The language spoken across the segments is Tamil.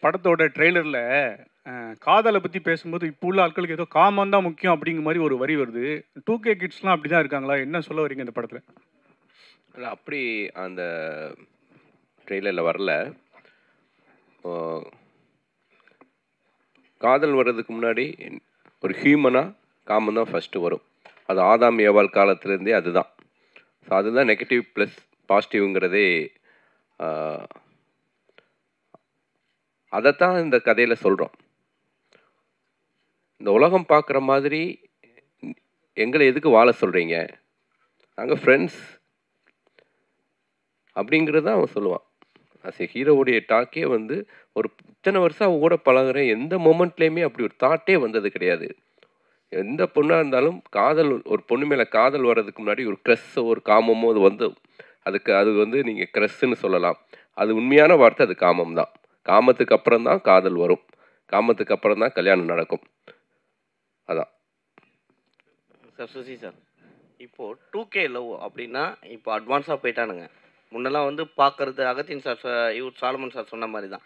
படத்தோட ட்ரெய்லரில் காதலை பற்றி பேசும்போது இப்போ உள்ள ஆட்களுக்கு ஏதோ காமம் தான் முக்கியம் அப்படிங்கிற மாதிரி ஒரு வரி வருது. 2K கிட்ஸ்லாம் அப்படி தான் இருக்காங்களா? என்ன சொல்ல வரீங்க இந்த படத்தில்? இல்லை, அப்படி அந்த ட்ரெய்லரில் வரல. காதல் வர்றதுக்கு முன்னாடி ஒரு ஹியூமனாக காமம் தான் ஃபஸ்ட்டு வரும். அது ஆதாம் ஏவாள் காலத்துலேருந்தே அதுதான். ஸோ அதுதான் நெகட்டிவ் ப்ளஸ் பாசிட்டிவ்ங்கிறதே. அதைத்தான் இந்த கதையில் சொல்கிறோம். இந்த உலகம் பார்க்குற மாதிரி எங்களை எதுக்கு வாழ சொல்கிறீங்க, நாங்கள் ஃப்ரெண்ட்ஸ் அப்படிங்கிறது தான் அவன் சொல்லுவான். அஸ் எ ஹீரோவுடைய டாக்கே வந்து ஒரு இத்தனை வருஷம் அவன் கூட பழகுறேன், எந்த மொமெண்ட்லேயுமே அப்படி ஒரு தாட்டே வந்தது கிடையாது. எந்த பொண்ணாக இருந்தாலும் காதல், ஒரு பொண்ணு மேலே காதல் வர்றதுக்கு முன்னாடி ஒரு க்ரஸ்ஸோ ஒரு காமமோ அது வந்து அது வந்து நீங்கள் க்ரஸ்ன்னு சொல்லலாம். அது உண்மையான வார்த்தை, அது காமம் தான். காமத்துக்கு அப்புறம் தான் காதல் வரும், காமத்துக்கு அப்புறம் தான் கல்யாணம் நடக்கும். அதான் சார். சுசி சார், இப்போது 2K லவ் அப்படின்னா இப்போ அட்வான்ஸாக போயிட்டானுங்க. முன்னெல்லாம் வந்து பார்க்கறது அகத்தின் சார் இவர் சாலமன் சார் சொன்ன மாதிரி தான்,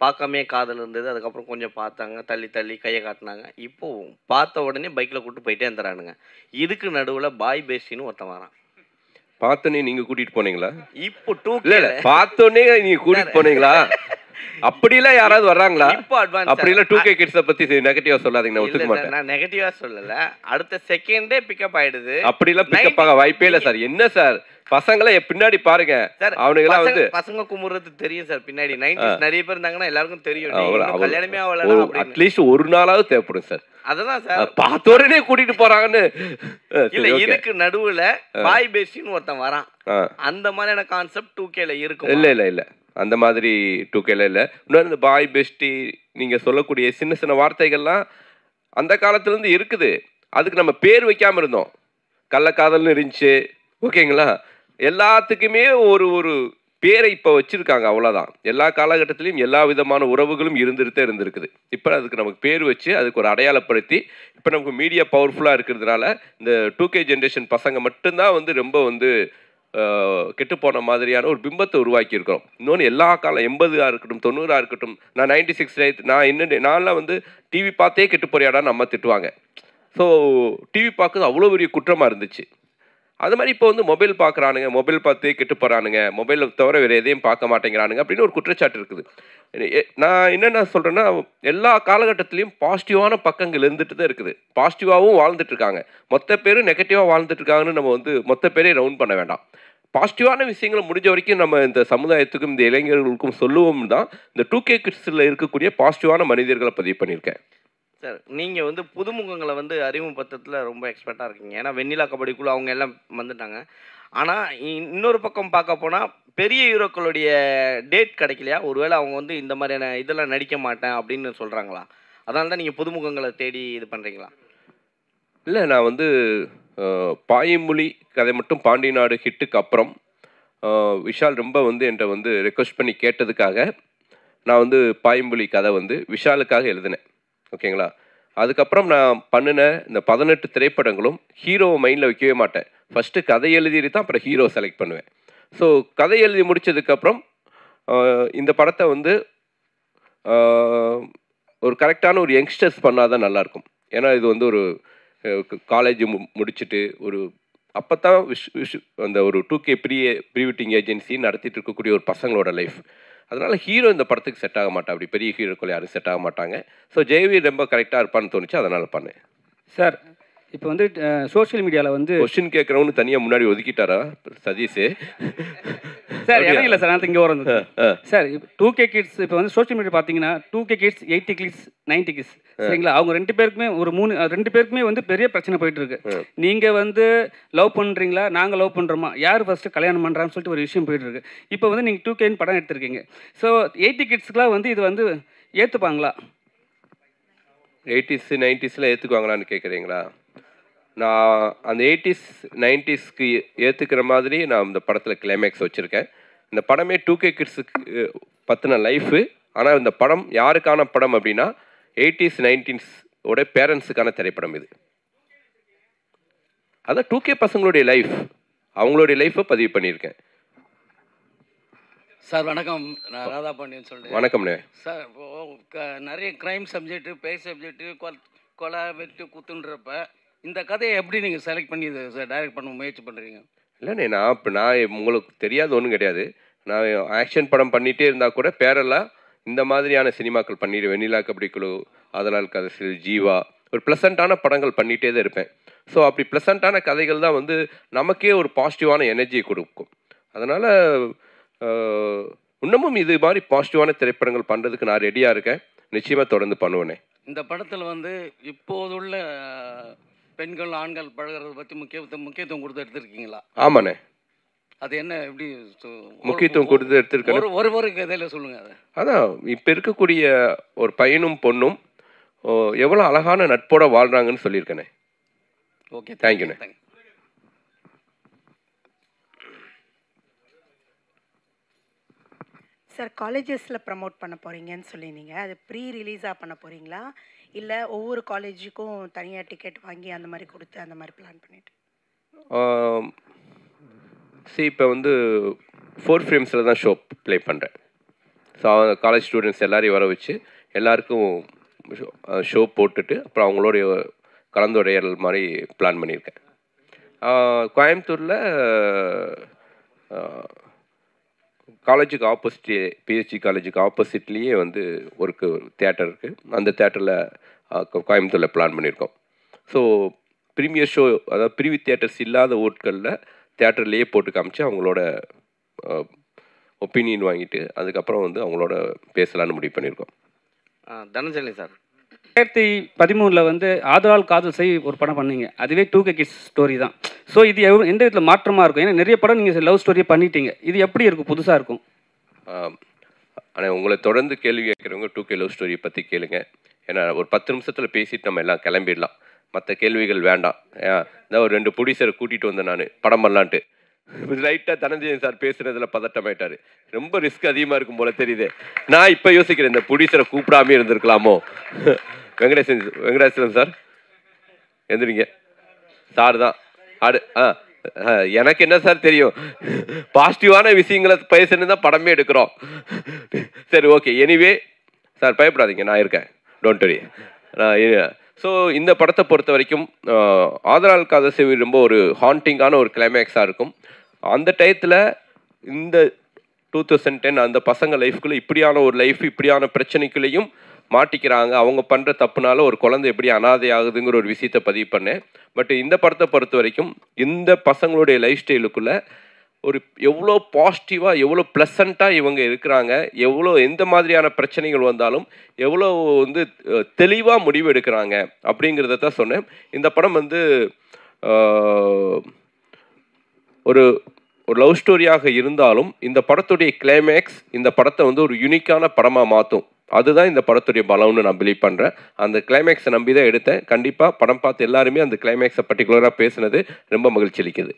பார்க்காமே காதல் இருந்தது. அதுக்கப்புறம் கொஞ்சம் பார்த்தாங்க, தள்ளி தள்ளி கையை காட்டினாங்க. இப்போது பார்த்த உடனே பைக்கில் கூப்பிட்டு போயிட்டே இருந்துறானுங்க. இதுக்கு நடுவில் பாய் பேசின்னு ஒருத்தன் வரான். பார்த்தோன்னே நீங்கள் கூட்டிகிட்டு போனீங்களா? இப்போ 2K பார்த்தோன்னே நீங்கள் கூட்டிகிட்டு போனீங்களா? அப்படிலாம் யாராவது வர்றாங்களா? இப்போ அட்வான்ஸ் அப்படிலாம் 2K கிட்ஸை பற்றி நெகட்டிவா சொல்லாதீங்க, நான் ஒத்துக்க மாட்டேன். நான் நெகட்டிவா சொல்லல, அடுத்த செகண்டே பிக்கப் ஆயிடுது. அப்படிலாம் பிக்கப் ஆக வாய்ப்பே இல்லை சார். என்ன சார், பசங்களை பின்னாடி பாருங்க சார். அவனுங்கெல்லாம் வந்து பசங்க குமுறது தெரியும் சார். பின்னாடி 90s நிறைய பேர் இருந்தாங்கன்னா எல்லாருக்கும் தெரியும். கல்யாணமே ஆகல, அட்லீஸ்ட் ஒரு நாளாவது தேவைப்படும் சார். அததான் சார், பார்த்தோடனே கூட்டிட்டு போறாங்கன்னு இல்ல. இதுக்கு நடுவுல பாய் பேசின்னு ஒருத்தன் வரான். அந்த மாதிரியான கான்செப்ட் 2Kல இருக்கும். இல்ல இல்ல இல்ல, அந்த மாதிரி 2Kல இல்ல. இன்னொரு இந்த பாய் பெஸ்டி நீங்க சொல்லக்கூடிய சின்ன சின்ன வார்த்தைகள்லாம் அந்த காலத்துல இருந்து இருக்குது. அதுக்கு நம்ம பேர் வைக்காம இருந்தோம். கள்ளக்காதல்னு இருந்துச்சு, ஓகேங்களா? எல்லாத்துக்குமே ஒரு ஒரு பேரை இப்போ வச்சிருக்காங்க, அவ்வளோதான். எல்லா காலகட்டத்திலையும் எல்லா விதமான உறவுகளும் இருந்திருக்குது. இப்போ அதுக்கு நமக்கு பேர் வச்சு அதுக்கு ஒரு அடையாளப்படுத்தி, இப்போ நமக்கு மீடியா பவர்ஃபுல்லாக இருக்கிறதுனால இந்த 2K ஜென்ரேஷன் பசங்க மட்டும்தான் வந்து ரொம்ப வந்து கெட்டுப்போன மாதிரியான ஒரு பிம்பத்தை உருவாக்கி இருக்கிறோம். இன்னொன்று எல்லா காலம் 80ஆக இருக்கட்டும் 90ஆக இருக்கட்டும், நான் 96 நான்லாம் வந்து டிவி பார்த்தே கெட்டு போறியாடான்னு அம்மா திட்டுவாங்க. ஸோ டிவி பார்க்குறது அவ்வளோ பெரிய குற்றமாக இருந்துச்சு. அது மாதிரி இப்போ வந்து மொபைல் பார்க்குறானுங்க, மொபைல் பார்த்து கெட்டு போகிறானுங்க, மொபைலை தவிர வேறு எதையும் பார்க்க மாட்டேங்கிறானுங்க அப்படின்னு ஒரு குற்றச்சாட்டு இருக்குது. நான் என்னென்ன சொல்கிறேன்னா, எல்லா காலகட்டத்திலையும் பாசிட்டிவான பக்கங்கள் இருந்துட்டு தான் இருக்குது. பாசிட்டிவாகவும் வாழ்ந்துட்டு இருக்காங்க. மொத்த பேரும் நெகட்டிவாக வாழ்ந்துட்டு இருக்காங்கன்னு நம்ம வந்து மொத்த பேரே ரவுண்ட் பண்ண வேண்டாம். பாசிட்டிவான விஷயங்களை முடிஞ்ச வரைக்கும் நம்ம இந்த சமுதாயத்துக்கும் இந்த இளைஞர்களுக்கும் சொல்லுவோம் தான் இந்த 2K கிட்ஸில் இருக்கக்கூடிய பாசிட்டிவான மனிதர்களை பதிவு பண்ணியிருக்கேன். சார், நீங்கள் வந்து புதுமுகங்களை வந்து அறிமுகப்படுத்துறதுல ரொம்ப எக்ஸ்பர்ட்டாக இருக்கீங்க. ஏன்னா வெண்ணிலா கபடிக்குள்ளே அவங்க எல்லாம் வந்துட்டாங்க. ஆனால் இன்னொரு பக்கம் பார்க்க போனால் பெரிய ஹீரோக்களுடைய டேட் கிடைக்கலையா? ஒருவேளை அவங்க வந்து இந்த மாதிரியான இதெல்லாம் நடிக்க மாட்டேன் அப்படின்னு சொல்கிறாங்களா? அதனால தான் நீங்கள் புதுமுகங்களை தேடி இது பண்ணுறீங்களா? இல்லை, நான் வந்து பாயமொழி கதை மட்டும் பாண்டி நாடு ஹிட்டுக்கு அப்புறம் விஷால் ரொம்ப வந்து என்கிட்ட வந்து ரெக்வஸ்ட் பண்ணி கேட்டதுக்காக நான் வந்து பாயமொழி கதை வந்து விஷாலுக்காக எழுதினேன், ஓகேங்களா? அதுக்கப்புறம் நான் பண்ணின இந்த 18 திரைப்படங்களும் ஹீரோவை மைண்டில் வைக்கவே மாட்டேன். ஃபஸ்ட்டு கதை எழுதிட்டு தான் அப்புறம் ஹீரோ செலக்ட் பண்ணுவேன். ஸோ கதை எழுதி முடித்ததுக்கப்புறம் இந்த படத்தை வந்து ஒரு கரெக்டான ஒரு யங்ஸ்டர்ஸ் பண்ணால் தான் நல்லாயிருக்கும். ஏன்னா இது வந்து ஒரு காலேஜ் முடிச்சுட்டு ஒரு அப்போ தான் அந்த ஒரு 2K ப்ரீவெட்டிங் ஏஜென்சி நடத்திட்டு இருக்கக்கூடிய ஒரு பசங்களோட லைஃப். அதனால் ஹீரோ இந்த படத்துக்கு செட் ஆக மாட்டா, அப்படி பெரிய ஹீரோக்கள் யாரும் செட் ஆக மாட்டாங்க. ஸோ ஜெயவி ரொம்ப கரெக்டாக இருப்பான்னு தோணுச்சு, அதனால் பண்ணேன். சார், இப்போ வந்து சோஷியல் மீடியாவில் வந்து கொஸ்டின் கேட்குறவனு தனியாக முன்னாடி ஒதுக்கிட்டாரா சதீஷ்? சார் எனக்கு இல்லை சார், நான் இங்கே வரேன் சார். 2K கிட்ஸ் இப்போ வந்து சோஷியல் மீடியா பார்த்தீங்கன்னா 2K கிட்ஸ் 80 கிட்ஸ் 90 கிட்ஸ், சரிங்களா? அவங்க ரெண்டு பேருக்குமே வந்து பெரிய பிரச்சனை போயிட்டு இருக்கு. நீங்கள் வந்து லவ் பண்ணுறீங்களா, நாங்கள் லவ் பண்ணுறோமா, யார் ஃபஸ்ட்டு கல்யாணம் பண்ணுறான்னு சொல்லிட்டு ஒரு விஷயம் போயிட்டு இருக்கு. இப்போ வந்து நீங்கள் 2Kன்னு படம் எடுத்திருக்கீங்க. ஸோ 80 கிட்ஸ்க்குலாம் வந்து இது வந்து ஏற்றுப்பாங்களா? 80s 90ஸ்லாம் ஏற்றுக்குவாங்களான்னு கேட்குறீங்களா? நான் அந்த 80s 90ஸ்க்கு ஏற்றுக்கிற மாதிரி நான் இந்த படத்தில் கிளைமேக்ஸ் வச்சுருக்கேன். இந்த படமே 2K கிட்ஸுக்கு பற்றின லைஃபு. ஆனால் இந்த படம் யாருக்கான படம் அப்படின்னா 80s 90s ஓட பேரண்ட்ஸுக்கான திரைப்படம் இது. அதான் 2K பசங்களுடைய லைஃப், அவங்களுடைய லைஃப்பை பதிவு பண்ணியிருக்கேன். சார் வணக்கம், நான் ராதா பாண்டியன் சொல்கிறேன். வணக்கம்ண்ணே. சார் நிறைய க்ரைம் சப்ஜெக்ட்டு, பேய் சப்ஜெக்ட்டு, கொலை வெட்டு குத்துன்றப்ப இந்த கதையை எப்படி நீங்கள் செலக்ட் பண்ணி இதை சார் டைரக்ட் பண்ண முயற்சி பண்ணுறீங்க? இல்லைண்ணே, நான் உங்களுக்கு தெரியாது ஒன்றும் கிடையாது. நான் ஆக்ஷன் படம் பண்ணிகிட்டே இருந்தால் கூட பேரெல்லாம் இந்த மாதிரியான சினிமாக்கள் பண்ணிடுவேன். வெண்ணிலா கபடி குழு, ஆதலால் கதைசில், ஜீவா, ஒரு ப்ளசண்ட்டான படங்கள் பண்ணிகிட்டே தான் இருப்பேன். ஸோ அப்படி ப்ளசண்ட்டான கதைகள் தான் வந்து நமக்கே ஒரு பாசிட்டிவான எனர்ஜியை கொடுக்கும். அதனால் இன்னமும் இது மாதிரி பாசிட்டிவான திரைப்படங்கள் பண்ணுறதுக்கு நான் ரெடியாக இருக்கேன். நிச்சயமாக தொடர்ந்து பண்ணுவேனே. இந்த படத்தில் வந்து இப்போதுள்ள பெண்கள் ஆண்கள் பழகிறத பற்றி முக்கியத்துவம் கொடுத்து எடுத்துருக்கீங்களா? ஆமாண்ணே. அது என்ன எப்படி முக்கியத்துவம் கொடுத்து எடுத்துருக்கேன். ஒரு கதையில் சொல்லுங்கள். அதை அதான் இப்போ இருக்கக்கூடிய ஒரு பையனும் பொண்ணும் எவ்வளோ அழகான நட்போட வாழ்கிறாங்கன்னு சொல்லியிருக்கேனே. ஓகே, தேங்க்யூண்ணே. சார், காலேஜஸில் ப்ரமோட் பண்ண போகிறீங்கன்னு சொல்லியிருந்தீங்க. அது ப்ரீ ரிலீஸாக பண்ண போகிறீங்களா, இல்லை ஒவ்வொரு காலேஜுக்கும் தனியாக டிக்கெட் வாங்கி அந்த மாதிரி கொடுத்து அந்த மாதிரி பிளான் பண்ணிட்டு? இப்போ வந்து 4 ஃப்ரேம்ஸில் தான் ஷோ ப்ளே பண்ணுறேன். ஸோ காலேஜ் ஸ்டூடெண்ட்ஸ் எல்லாரையும் வர வச்சு எல்லாருக்கும் ஷோ போட்டுட்டு அப்புறம் அவங்களோடைய கலந்துரையாடல் மாதிரி பிளான் பண்ணியிருக்கேன். கோயம்புத்தூரில் காலேஜுக்கு ஆப்போசிட்லேயே, பிஹெச்டி காலேஜுக்கு ஆப்போசிட்லேயே வந்து ஒரு தியேட்டர் இருக்குது. அந்த தியேட்டரில் கோயம்புத்தூரில் பிளான் பண்ணியிருக்கோம். ஸோ ப்ரீமியர் ஷோ, அதாவது ப்ரீவி தியேட்டர்ஸ் இல்லாத ஓட்களில் தியேட்டர்லேயே போட்டு காமிச்சு அவங்களோட ஒப்பீனியன் வாங்கிட்டு அதுக்கப்புறம் வந்து அவங்களோட பேசலான்னு முடிவு பண்ணியிருக்கோம். தனஞ்சலி சார், 2013 வந்து ஆதலால் காதல் செய் ஒரு படம் பண்ணீங்க. அதுவே 2K கிட்ஸ் ஸ்டோரி தான். ஸோ இது எந்த விதத்தில் மாற்றமாக இருக்கும்? ஏன்னா நிறைய படம் நீங்கள் லவ் ஸ்டோரியை பண்ணிட்டீங்க. இது எப்படி இருக்கும், புதுசாக இருக்கும்? ஆனால் உங்களை தொடர்ந்து கேள்வி கேட்குறவங்க 2K லவ் ஸ்டோரியை பற்றி கேளுங்க. ஏன்னா ஒரு 10 நிமிஷத்தில் பேசிட்டு நம்ம எல்லாம் கிளம்பிடலாம். மற்ற கேள்விகள் வேண்டாம். இந்த ஒரு 2 ப்ரொடியூசரை கூட்டிகிட்டு வந்தேன் நான் படம் பண்ணலான்ட்டு. ரைட்டாக தனஞ்சயன் சார் பேசுகிறதுல பதட்டமாயிட்டார். ரொம்ப ரிஸ்க் அதிகமாக இருக்கும் போல தெரியுது. நான் இப்போ யோசிக்கிறேன், இந்த ப்ரொடியூசரை கூப்பிடாமே இருந்திருக்கலாமோ. வெங்கடேசன் சார் எந்திரிங்க. சார் தான் எனக்கு என்ன சார் தெரியும், பாசிட்டிவான விஷயங்களை பேசுன்னு தான் படமே எடுக்கிறோம். சரி, ஓகே. எனிவே சார் பயப்படாதீங்க, நான் இருக்கேன், டோன்ட் வரி. ஸோ இந்த படத்தை பொறுத்த வரைக்கும் ஆதலால் காதல் செய் ரொம்ப ஒரு ஹாண்டிங்கான ஒரு கிளைமேக்ஸாக இருக்கும். அந்த டயத்தில் இந்த 2010 அந்த பசங்க லைஃப்குள்ளே இப்படியான ஒரு லைஃப், இப்படியான பிரச்சனைக்குள்ளேயும் மாட்டிக்கிறாங்க. அவங்க பண்ணுற தப்புனால ஒரு குழந்தை எப்படி அனாதை ஆகுதுங்கிற ஒரு விஷயத்தை பதிவு பண்ணேன். பட் இந்த படத்தை பொறுத்த வரைக்கும் இந்த பசங்களுடைய லைஃப் ஸ்டைலுக்குள்ளே ஒரு எவ்வளோ பாசிட்டிவாக, எவ்வளோ ப்ளசண்ட்டாக இவங்க இருக்கிறாங்க, எவ்வளோ எந்த மாதிரியான பிரச்சனைகள் வந்தாலும் எவ்வளோ வந்து தெளிவாக முடிவு எடுக்கிறாங்க அப்படிங்கிறத தான் சொன்னேன். இந்த படம் வந்து ஒரு ஒரு லவ் ஸ்டோரியாக இருந்தாலும் இந்த படத்துடைய கிளைமேக்ஸ் இந்த படத்தை வந்து ஒரு யூனிக்கான படமாக மாற்றும். அதுதான் இந்த படத்துடைய பலம்னு நான் பிலீவ் பண்ணுறேன். அந்த கிளைமேக்ஸை நம்பி தான் எடுத்தேன். கண்டிப்பாக படம் பார்த்து எல்லாருமே அந்த கிளைமேக்ஸை பர்டிகுலராக பேசுனது ரொம்ப மகிழ்ச்சி அளிக்குது.